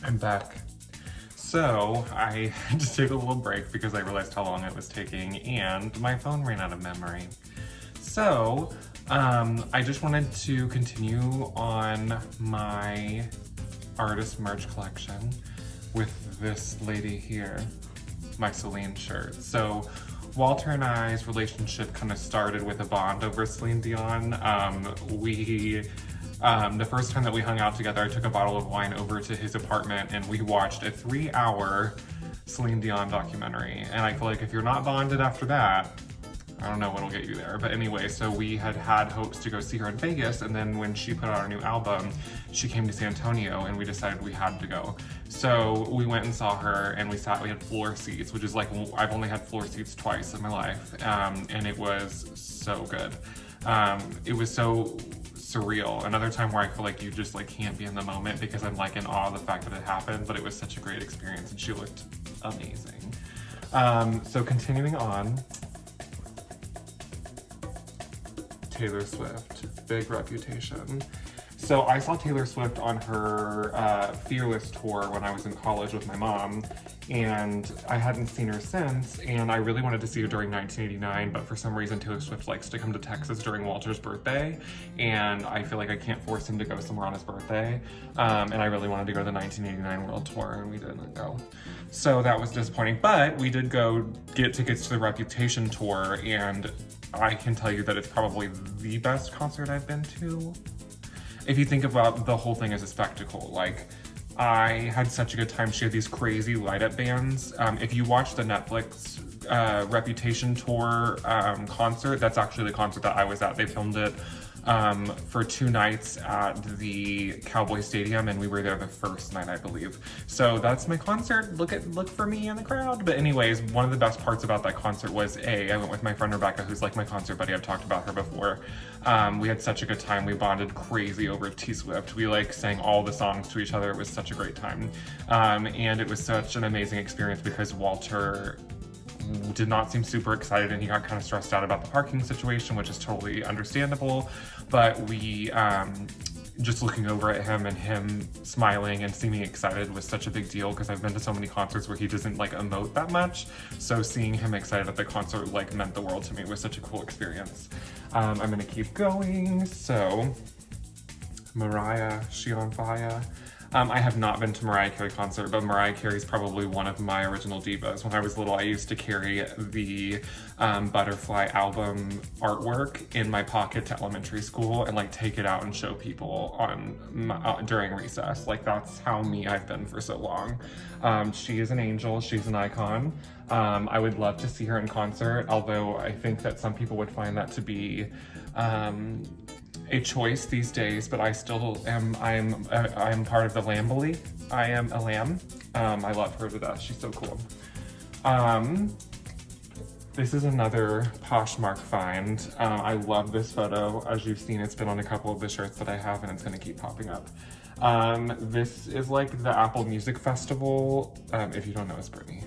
I'm back. So I had to take a little break because I realized how long it was taking and my phone ran out of memory. So I just wanted to continue on my artist merch collection with this lady here, my Celine shirt. So Walter and I's relationship kind of started with a bond over Celine Dion. The first time that we hung out together, I took a bottle of wine over to his apartment and we watched a 3-hour Celine Dion documentary. And I feel like if you're not bonded after that, I don't know what'll get you there. But anyway, so we had hopes to go see her in Vegas, and then when she put out her new album, she came to San Antonio and we decided we had to go. So we went and saw her and we had floor seats, which is like, I've only had floor seats twice in my life. And it was so good. It was so surreal. Another time where I feel like you just like can't be in the moment because I'm like in awe of the fact that it happened, but it was such a great experience and she looked amazing. So continuing on, Taylor Swift, big reputation. So I saw Taylor Swift on her Fearless tour when I was in college with my mom, and I hadn't seen her since, and I really wanted to see her during 1989, but for some reason Taylor Swift likes to come to Texas during Walter's birthday, and I feel like I can't force him to go somewhere on his birthday, and I really wanted to go to the 1989 World Tour, and we didn't go. So that was disappointing, but we did go get tickets to the Reputation tour, and I can tell you that it's probably the best concert I've been to. If you think about the whole thing as a spectacle, like, I had such a good time. She had these crazy light-up bands. If you watch the Netflix Reputation tour concert, that's actually the concert that I was at. They filmed it for 2 nights at the Cowboy Stadium, and we were there the first night, I believe. So that's my concert. Look for me in the crowd. But anyways, one of the best parts about that concert was I went with my friend Rebecca, who's like my concert buddy. I've talked about her before. We had such a good time. We bonded crazy over T Swift. We like sang all the songs to each other. It was such a great time. And it was such an amazing experience because Walter did not seem super excited and he got kind of stressed out about the parking situation, which is totally understandable. But we, just looking over at him and him smiling and seeming excited was such a big deal because I've been to so many concerts where he doesn't like emote that much. So seeing him excited at the concert like meant the world to me. It was such a cool experience. I'm gonna keep going. So Mariah, She on Fire. I have not been to Mariah Carey concert, but Mariah Carey's probably one of my original divas. When I was little, I used to carry the Butterfly album artwork in my pocket to elementary school and like take it out and show people during recess. Like that's how me I've been for so long. She is an angel. She's an icon. I would love to see her in concert, although I think that some people would find that to be a choice these days, but I still am, I'm part of the Lambily. I am a lamb. I love her to death. She's so cool. This is another Poshmark find. I love this photo. As you've seen, it's been on a couple of the shirts that I have and it's gonna keep popping up. This is like the Apple Music Festival. If you don't know, it's Britney.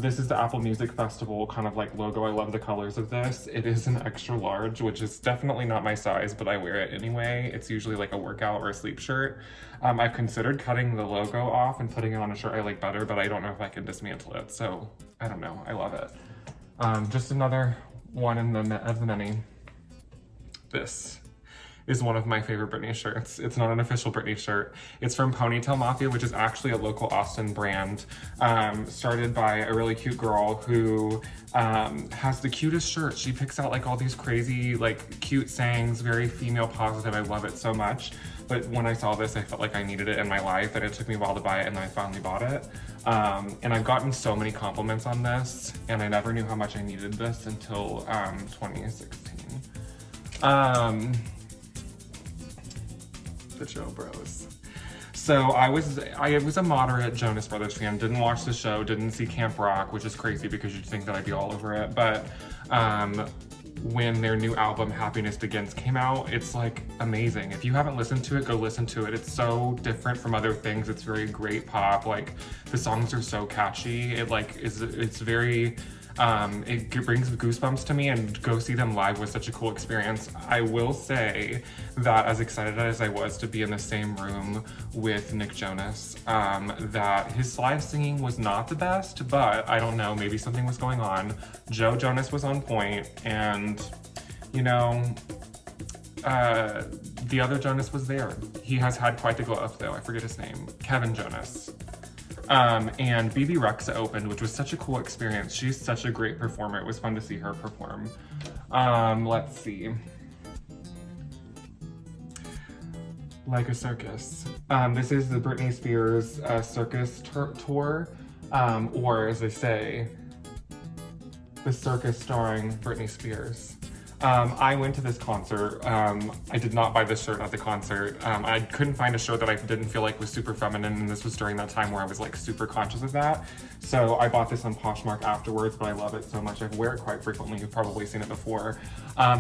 This is the Apple Music Festival kind of like logo. I love the colors of this. It is an extra large, which is definitely not my size, but I wear it anyway. It's usually like a workout or a sleep shirt. I've considered cutting the logo off and putting it on a shirt I like better, but I don't know if I can dismantle it. So I don't know. I love it. Just another one of the many. This is one of my favorite Britney shirts. It's not an official Britney shirt. It's from Ponytail Mafia, which is actually a local Austin brand, started by a really cute girl who has the cutest shirt. She picks out like all these crazy, like cute sayings, very female positive. I love it so much. But when I saw this, I felt like I needed it in my life, and it took me a while to buy it, and then I finally bought it. And I've gotten so many compliments on this, and I never knew how much I needed this until 2016. The Joe Bros. So I was a moderate Jonas Brothers fan, didn't watch the show, didn't see Camp Rock, which is crazy because you'd think that I'd be all over it, but when their new album Happiness Begins came out, it's like amazing. If you haven't listened to it, go listen to it. It's so different from other things. It's very great pop. Like the songs are so catchy. It's very It brings goosebumps to me, and go see them live was such a cool experience. I will say that as excited as I was to be in the same room with Nick Jonas, that his live singing was not the best, but I don't know, maybe something was going on. Joe Jonas was on point, and you know, the other Jonas was there. He has had quite the glow up though, I forget his name, Kevin Jonas. And BB Rexa opened, which was such a cool experience. She's such a great performer. It was fun to see her perform. Let's see. Like a Circus. This is the Britney Spears circus tour, or as they say, the circus starring Britney Spears. I went to this concert. I did not buy this shirt at the concert. I couldn't find a shirt that I didn't feel like was super feminine, and this was during that time where I was like super conscious of that. So I bought this on Poshmark afterwards, but I love it so much. I wear it quite frequently. You've probably seen it before.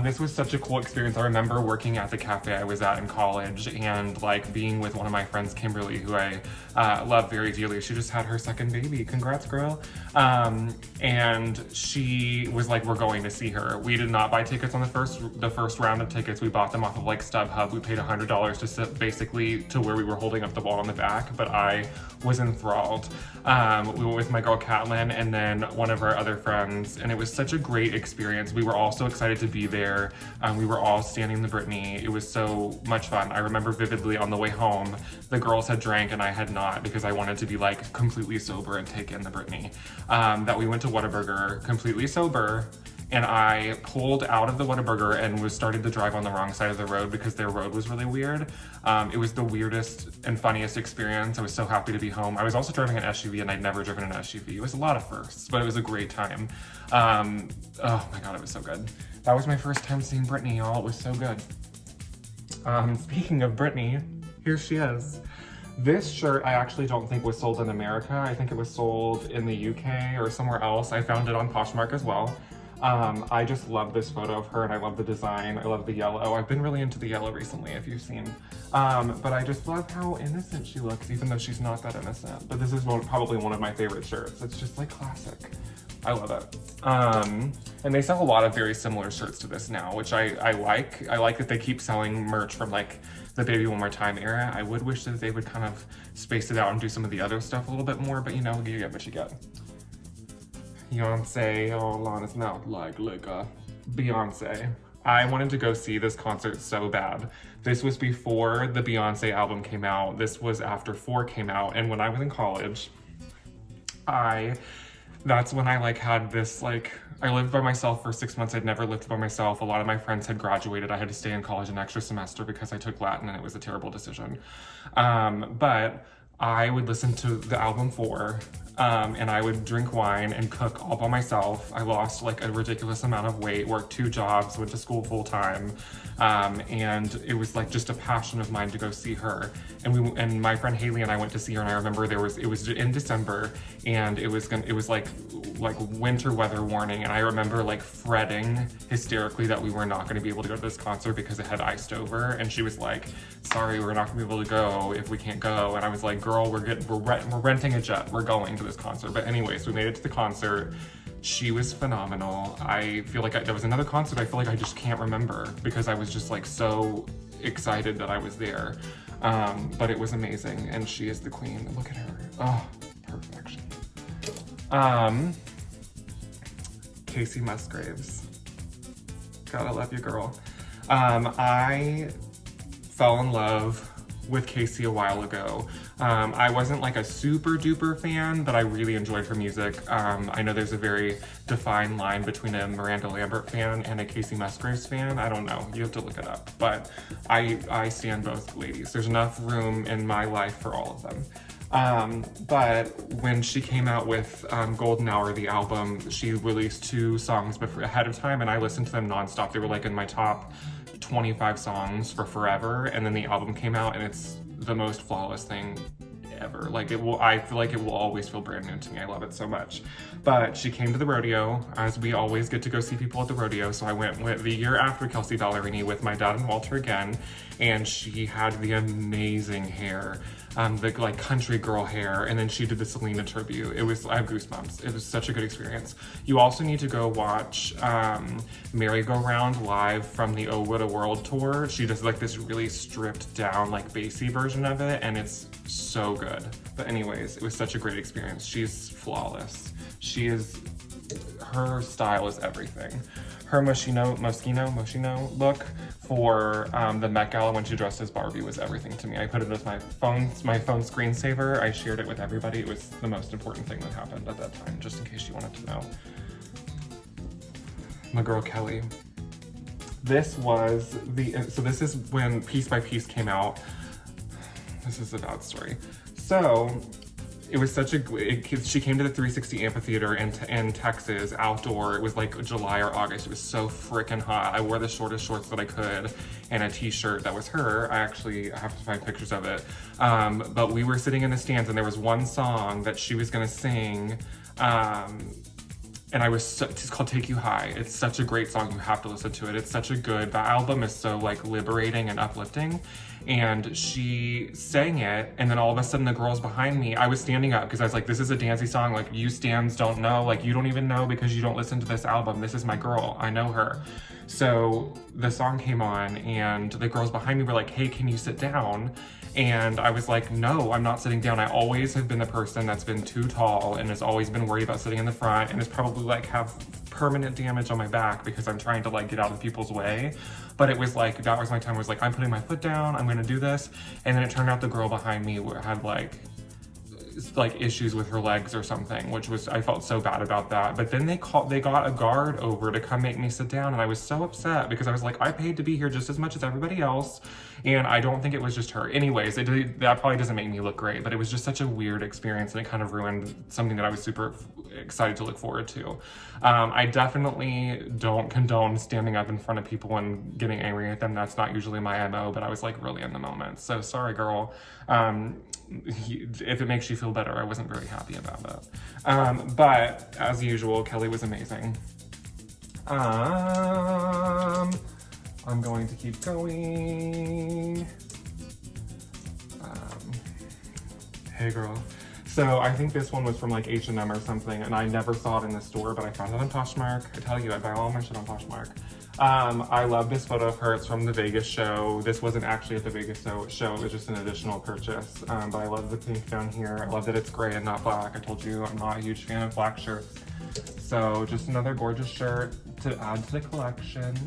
This was such a cool experience. I remember working at the cafe I was at in college and like being with one of my friends, Kimberly, who I love very dearly. She just had her second baby. Congrats, girl. And she was like, we're going to see her. We did not buy tickets on the first round of tickets. We bought them off of like StubHub. We paid $100 to sit basically to where we were holding up the wall on the back, but I was enthralled. We were with my girl Catlin and then one of our other friends, and it was such a great experience. We were all so excited to be there. We were all standing the Britney. It was so much fun. I remember vividly on the way home, the girls had drank and I had not, because I wanted to be like completely sober and take in the Britney. That we went to Whataburger completely sober, and I pulled out of the Whataburger and was starting to drive on the wrong side of the road because their road was really weird. It was the weirdest and funniest experience. I was so happy to be home. I was also driving an SUV, and I'd never driven an SUV. It was a lot of firsts, but it was a great time. Oh my God, it was so good. That was my first time seeing Britney, y'all. It was so good. Speaking of Britney, here she is. This shirt I actually don't think was sold in America. I think it was sold in the UK or somewhere else. I found it on Poshmark as well. I just love this photo of her, and I love the design. I love the yellow. I've been really into the yellow recently, if you've seen. But I just love how innocent she looks, even though she's not that innocent. But this is probably one of my favorite shirts. It's just like classic. I love it. And they sell a lot of very similar shirts to this now, which I like. I like that they keep selling merch from like the Baby One More Time era. I would wish that they would kind of space it out and do some of the other stuff a little bit more, but you know, you get what you get. Beyonce all on his mouth like liquor. Beyonce. I wanted to go see this concert so bad. This was before the Beyonce album came out. This was after 4 came out, and when I was in college, that's when I like had this like, I lived by myself for 6 months. I'd never lived by myself. A lot of my friends had graduated. I had to stay in college an extra semester because I took Latin, and it was a terrible decision. But I would listen to the album 4, and I would drink wine and cook all by myself. I lost like a ridiculous amount of weight, worked 2 jobs, went to school full time, and it was like just a passion of mine to go see her. And my friend Haley and I went to see her, and I remember it was in December, and it was like winter weather warning, and I remember like fretting hysterically that we were not going to be able to go to this concert because it had iced over, and she was like, sorry, we're not going to be able to go if we can't go. And I was like, girl, we're renting a jet, we're going to this concert. But anyways, we made it to the concert. She was phenomenal. I feel like there was another concert I feel like I just can't remember because I was just like so excited that I was there. But it was amazing, and she is the queen. Look at her. Oh, perfection. Casey Musgraves. Gotta love you, girl. I fell in love with Casey a while ago. I wasn't like a super duper fan, but I really enjoyed her music. I know there's a very defined line between a Miranda Lambert fan and a Casey Musgraves fan. I don't know, you have to look it up, but I stand both ladies. There's enough room in my life for all of them. But when she came out with Golden Hour, the album, she released 2 songs ahead of time, and I listened to them nonstop. They were like in my top 25 songs for forever, and then the album came out, and it's the most flawless thing ever. Like I feel like it will always feel brand new to me. I love it so much. But she came to the rodeo, as we always get to go see people at the rodeo. So I went the year after Kelsey Ballerini with my dad and Walter again, and she had the amazing hair. the like country girl hair, and then she did the Selena tribute. I have goosebumps. It was such a good experience. You also need to go watch Merry Go Round live from the Oh What a World tour. She does like this really stripped down like bassy version of it, and it's so good. But anyways, it was such a great experience. She's flawless. Her style is everything. Her Moschino look for the Met Gala when she dressed as Barbie was everything to me. I put it as my phone screensaver. I shared it with everybody. It was the most important thing that happened at that time, just in case you wanted to know. My girl Kelly. This is when Piece by Piece came out. This is a bad story. So it was she came to the 360 Amphitheater in Texas, outdoor. It was like July or August. It was so freaking hot. I wore the shortest shorts that I could and a t-shirt that was her. I have to find pictures of it. But we were sitting in the stands, and there was one song that she was gonna sing. And it's called Take You High. It's such a great song. You have to listen to it. It's such a the album is so like liberating and uplifting. And she sang it, and then all of a sudden the girls behind me, I was standing up because I was like, this is a dancey song. Like, you stans don't know, like you don't even know because you don't listen to this album. This is my girl, I know her. So the song came on, and the girls behind me were like, hey, can you sit down? And I was like, no, I'm not sitting down. I always have been the person that's been too tall and has always been worried about sitting in the front, and has probably like have permanent damage on my back because I'm trying to like get out of people's way. But it was like, that was my time, was like, I'm putting my foot down, I'm gonna do this. And then it turned out the girl behind me had like issues with her legs or something, which was, I felt so bad about that. But then they got a guard over to come make me sit down, and I was so upset because I was like, I paid to be here just as much as everybody else, and I don't think it was just her. Anyways, that probably doesn't make me look great, but it was just such a weird experience, and it kind of ruined something that I was super excited to look forward to. I definitely don't condone standing up in front of people and getting angry at them. That's not usually my MO, but I was like really in the moment. So sorry, girl. If it makes you feel better, I wasn't very happy about it. But as usual, Kelly was amazing. I'm going to keep going. Hey girl. So I think this one was from like H&M or something, and I never saw it in the store, but I found it on Poshmark. I tell you, I buy all my shit on Poshmark. I love this photo of her. It's from the Vegas show. This wasn't actually at the Vegas show. It was just an additional purchase. But I love the pink down here. I love that it's gray and not black. I told you I'm not a huge fan of black shirts. So just another gorgeous shirt to add to the collection.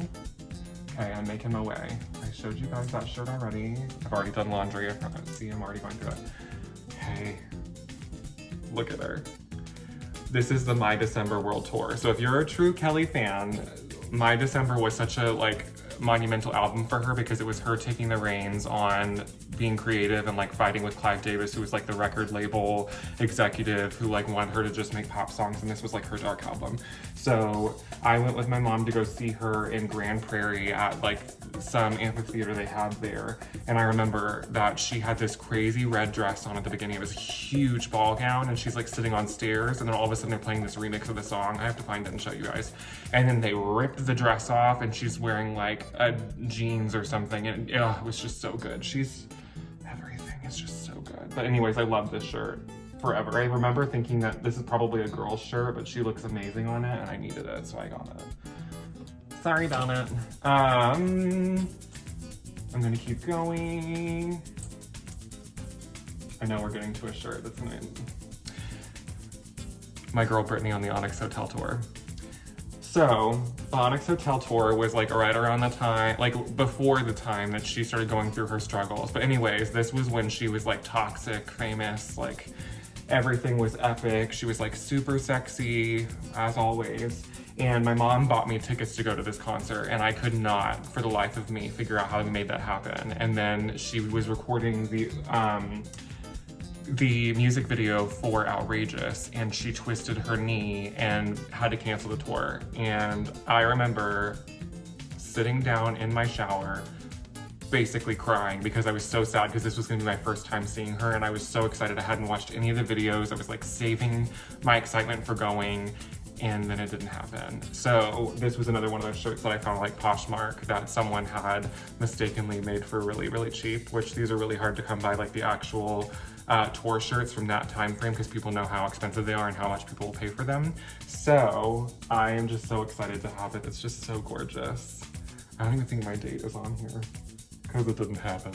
Okay, I'm making my way. I showed you guys that shirt already. I've already done laundry. See, I'm already going through it. Okay, look at her. This is the My December World Tour. So if you're a true Kelly fan, My December was such a like monumental album for her because it was her taking the reins on being creative and like fighting with Clive Davis, who was like the record label executive who like wanted her to just make pop songs, and this was like her dark album. So I went with my mom to go see her in Grand Prairie at like some amphitheater they had there, and I remember that she had this crazy red dress on at the beginning. It was a huge ball gown, and she's like sitting on stairs, and then all of a sudden they're playing this remix of the song. I have to find it and show you guys. And then they ripped the dress off, and she's wearing like jeans or something, and it was just so good. Everything is just so good. But anyways, I love this shirt forever. I remember thinking that this is probably a girl's shirt, but she looks amazing on it, and I needed it, so I got it. Sorry about it. I'm gonna keep going. I know we're getting to a shirt that's gonna... My girl Brittany on the Onyx Hotel tour. So, the Onyx Hotel tour was like right around the time, like before the time that she started going through her struggles. But anyways, this was when she was like toxic, famous, like everything was epic. She was like super sexy, as always. And my mom bought me tickets to go to this concert, and I could not, for the life of me, figure out how they made that happen. And then she was recording the music video for Outrageous, and she twisted her knee and had to cancel the tour. And I remember sitting down in my shower, basically crying because I was so sad because this was gonna be my first time seeing her, and I was so excited. I hadn't watched any of the videos. I was like saving my excitement for going. and then it didn't happen. So this was another one of those shirts that I found like Poshmark that someone had mistakenly made for really, really cheap, which these are really hard to come by, like the actual tour shirts from that time frame, because people know how expensive they are and how much people will pay for them. So I am just so excited to have it. It's just so gorgeous. I don't even think my date is on here because it didn't happen.